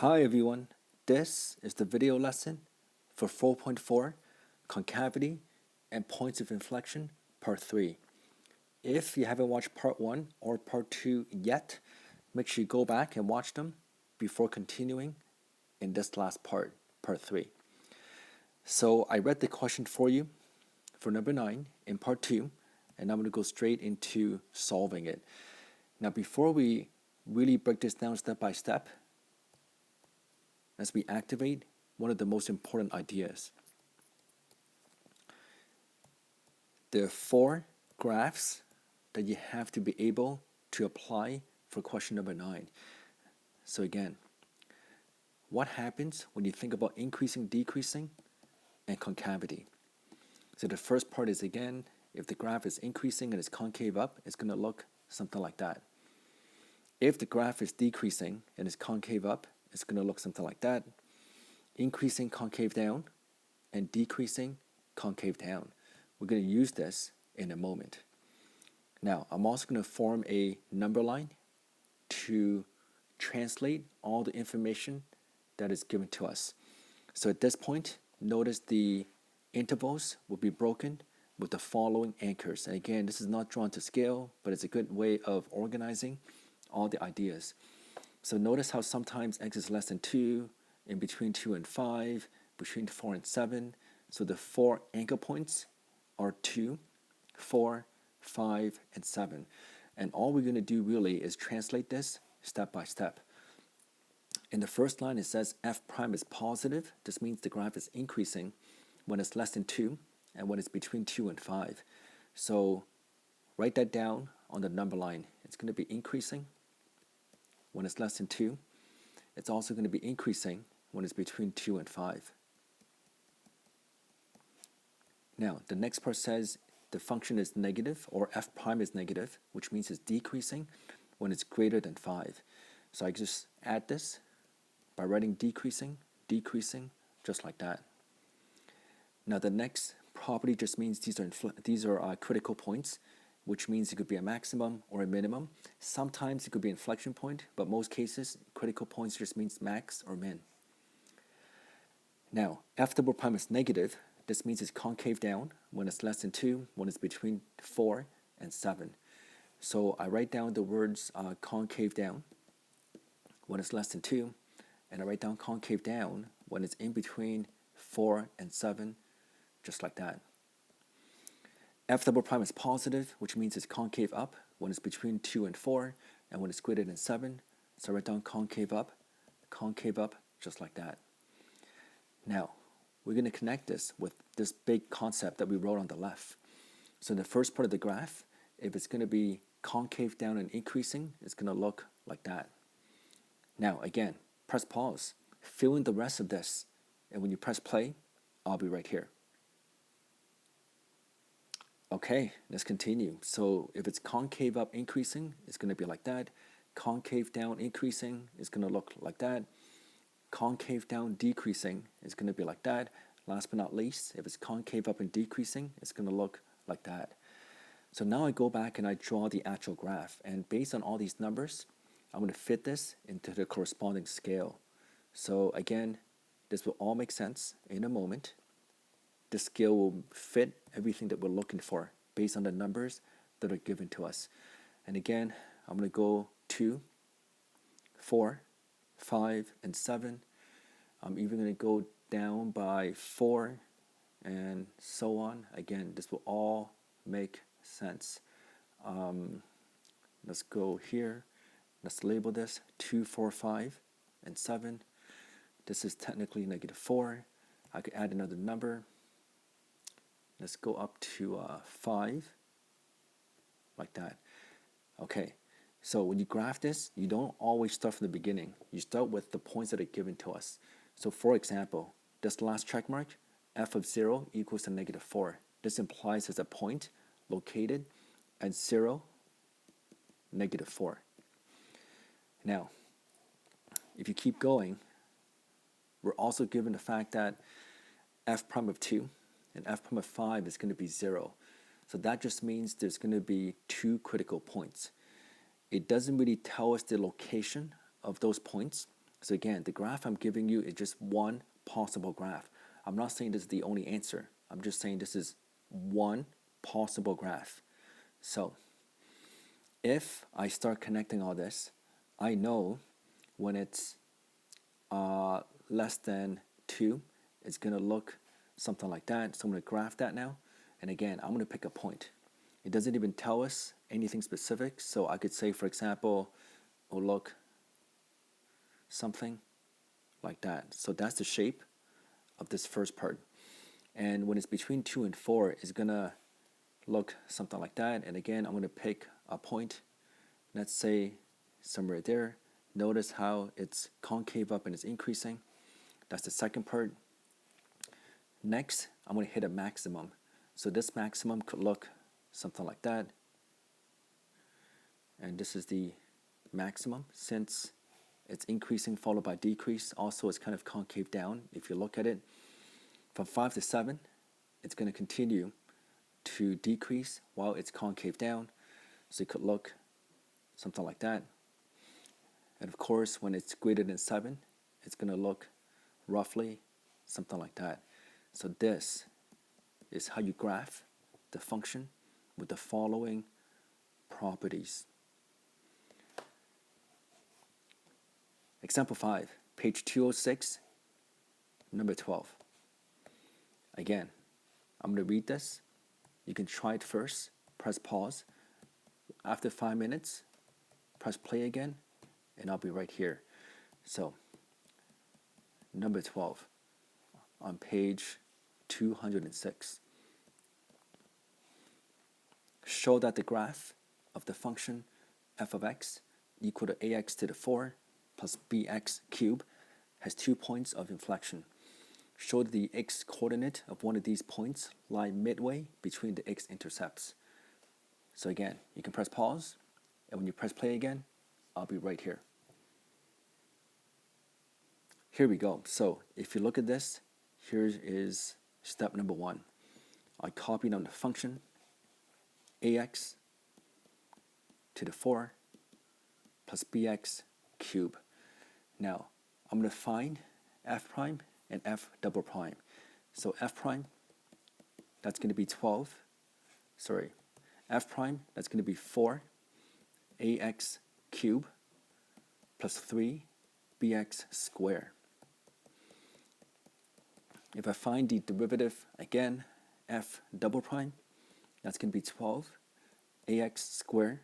Hi everyone, this is the video lesson for 4.4 Concavity and Points of Inflection Part 3. If you haven't watched Part 1 or Part 2 yet, make sure you go back and watch them before continuing in this last part, Part 3. So I read the question for you for number 9 in Part 2, and I'm going to go straight into solving it. Now before we really break this down step by step, as we activate one of the most important ideas. There are 4 graphs that you have to be able to apply for question number 9. So again, what happens when you think about increasing, decreasing, and concavity? So the first part is, again, if the graph is increasing and it's concave up, it's going to look something like that. If the graph is decreasing and it's concave up, it's going to look something like that. Increasing concave down and decreasing concave down. We're going to use this in a moment. Now, I'm also going to form a number line to translate all the information that is given to us. So at this point, notice the intervals will be broken with the following anchors. And again, this is not drawn to scale, but it's a good way of organizing all the ideas. So notice how sometimes x is less than 2, in between 2 and 5, between 4 and 7. So the 4 anchor points are 2, 4, 5, and 7. And all we're going to do really is translate this step by step. In the first line, it says f prime is positive. This means the graph is increasing when it's less than 2 and when it's between 2 and 5. So write that down on the number line. It's going to be increasing when it's less than 2. It's also going to be increasing when it's between 2 and 5. Now, the next part says the function is negative, or f prime is negative, which means it's decreasing when it's greater than 5. So I just add this by writing decreasing, decreasing, just like that. Now, the next property just means these are critical points, which means it could be a maximum or a minimum. Sometimes it could be an inflection point, but most cases, critical points just means max or min. Now, f double prime is negative. This means it's concave down when it's less than 2, when it's between 4 and 7. So I write down the words concave down when it's less than 2, and I write down concave down when it's in between 4 and 7, just like that. F double prime is positive, which means it's concave up when it's between 2 and 4, and when it's greater than 7. So I write down concave up, just like that. Now, we're going to connect this with this big concept that we wrote on the left. So in the first part of the graph, if it's going to be concave down and increasing, it's going to look like that. Now, again, press pause, fill in the rest of this, and when you press play, I'll be right here. Okay, let's continue. So if it's concave up increasing, it's going to be like that. Concave down increasing is going to look like that. Concave down decreasing is going to be like that. Last but not least, if it's concave up and decreasing, it's going to look like that. So now I go back and I draw the actual graph. And based on all these numbers, I'm going to fit this into the corresponding scale. So again, this will all make sense in a moment. The scale will fit everything that we're looking for based on the numbers that are given to us. And again, I'm going to go 2, 4, 5, and 7. I'm even going to go down by 4 and so on. Again, this will all make sense. Let's go here. Let's label this 2, 4, 5, and 7. This is technically negative 4. I could add another number. Let's go up to 5, like that. Okay, so when you graph this, you don't always start from the beginning. You start with the points that are given to us. So for example, this last check mark, f of 0 equals to negative 4. This implies there's a point located at 0, negative 4. Now, if you keep going, we're also given the fact that f prime of 2 and f prime of 5 is going to be 0. So that just means there's going to be 2 critical points. It doesn't really tell us the location of those points, So again, the graph I'm giving you is just one possible graph. I'm not saying this is the only answer. I'm just saying this is one possible graph. So if I start connecting all this, I know when it's less than 2, it's going to look something like that. So I'm going to graph that now. And again, I'm going to pick a point. It doesn't even tell us anything specific. So I could say, for example, oh, look, something like that. So that's the shape of this first part. And when it's between 2 and 4, it's going to look something like that. And again, I'm going to pick a point. Let's say somewhere there. Notice how it's concave up and it's increasing. That's the second part. Next, I'm going to hit a maximum. So this maximum could look something like that. And this is the maximum. Since it's increasing followed by decrease, also it's kind of concave down. If you look at it, from 5 to 7, it's going to continue to decrease while it's concave down. So it could look something like that. And of course, when it's greater than 7, it's going to look roughly something like that. So this is how you graph the function with the following properties. Example 5, page 206, number 12. Again, I'm going to read this. You can try it first. Press pause. After 5 minutes, press play again, and I'll be right here. So, number 12 on page 206. Show that the graph of the function f of x equal to ax to the 4 plus bx cubed has 2 points of inflection. Show that the x coordinate of one of these points lie midway between the x-intercepts. So again, you can press pause, and when you press play again, I'll be right here. Here we go. So if you look at this, here is step number 1. I copied on the function ax to the 4 plus bx cubed. Now, I'm going to find f prime and f double prime. So f prime, that's going to be 12. Sorry, f prime, that's going to be 4 ax cubed plus 3 bx squared. If I find the derivative again, f double prime, that's going to be 12 ax squared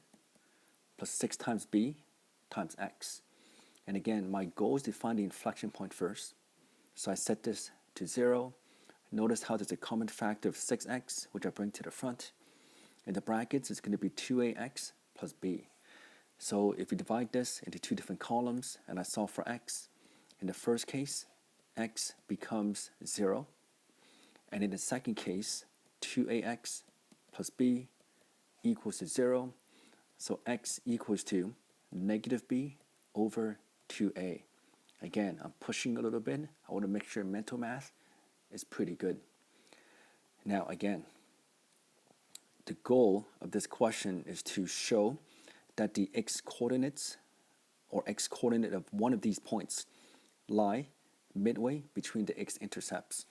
plus 6 times b times x. And again, my goal is to find the inflection point first. So I set this to 0. Notice how there's a common factor of 6x, which I bring to the front. In the brackets, it's going to be 2ax plus b. So if we divide this into 2 different columns and I solve for x, in the first case, x becomes 0. And in the second case, 2ax plus b equals to 0. So x equals to negative b over 2a. Again, I'm pushing a little bit. I want to make sure mental math is pretty good. Now again, the goal of this question is to show that the x-coordinates or x-coordinate of one of these points lie midway between the x-intercepts.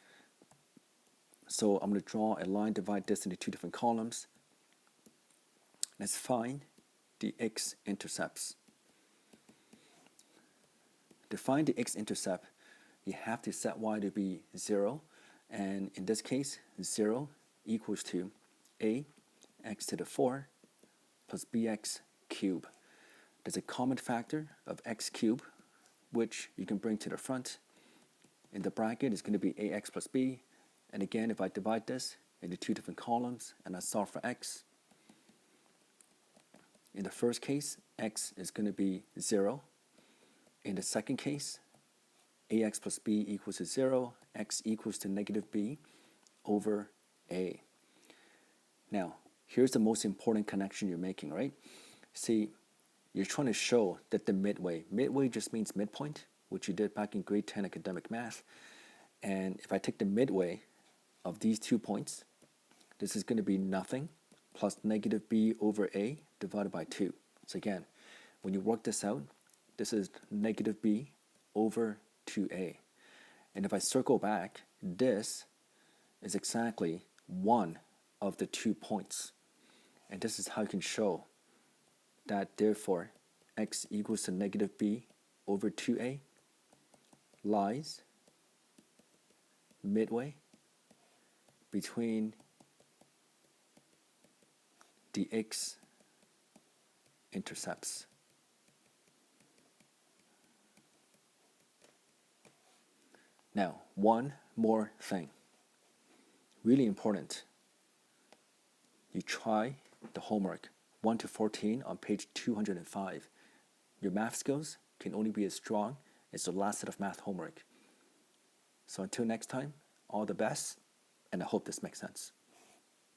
So I'm going to draw a line, divide this into 2 different columns. Let's find the x-intercepts. To find the x-intercept, you have to set y to be 0. And in this case, 0 equals to a x to the 4 plus bx cubed. There's a common factor of x cubed, which you can bring to the front. In the bracket, it's going to be ax plus b. And again, if I divide this into 2 different columns and I solve for x, in the first case, x is going to be 0. In the second case, ax plus b equals to 0, x equals to negative b over a. Now, here's the most important connection you're making, right? See, you're trying to show that the midway just means midpoint, which you did back in grade 10 academic math. And if I take the midway of these 2 points, this is going to be nothing plus negative b over a divided by 2. So again, when you work this out, this is negative b over 2a. And if I circle back, this is exactly one of the 2 points. And this is how you can show that therefore x equals to negative b over 2a lies midway between the x intercepts. Now, one more thing, really important. You try the homework 1 to 14 on page 205. Your math skills can only be as strong as the last set of math homework. So until next time, all the best, and I hope this makes sense.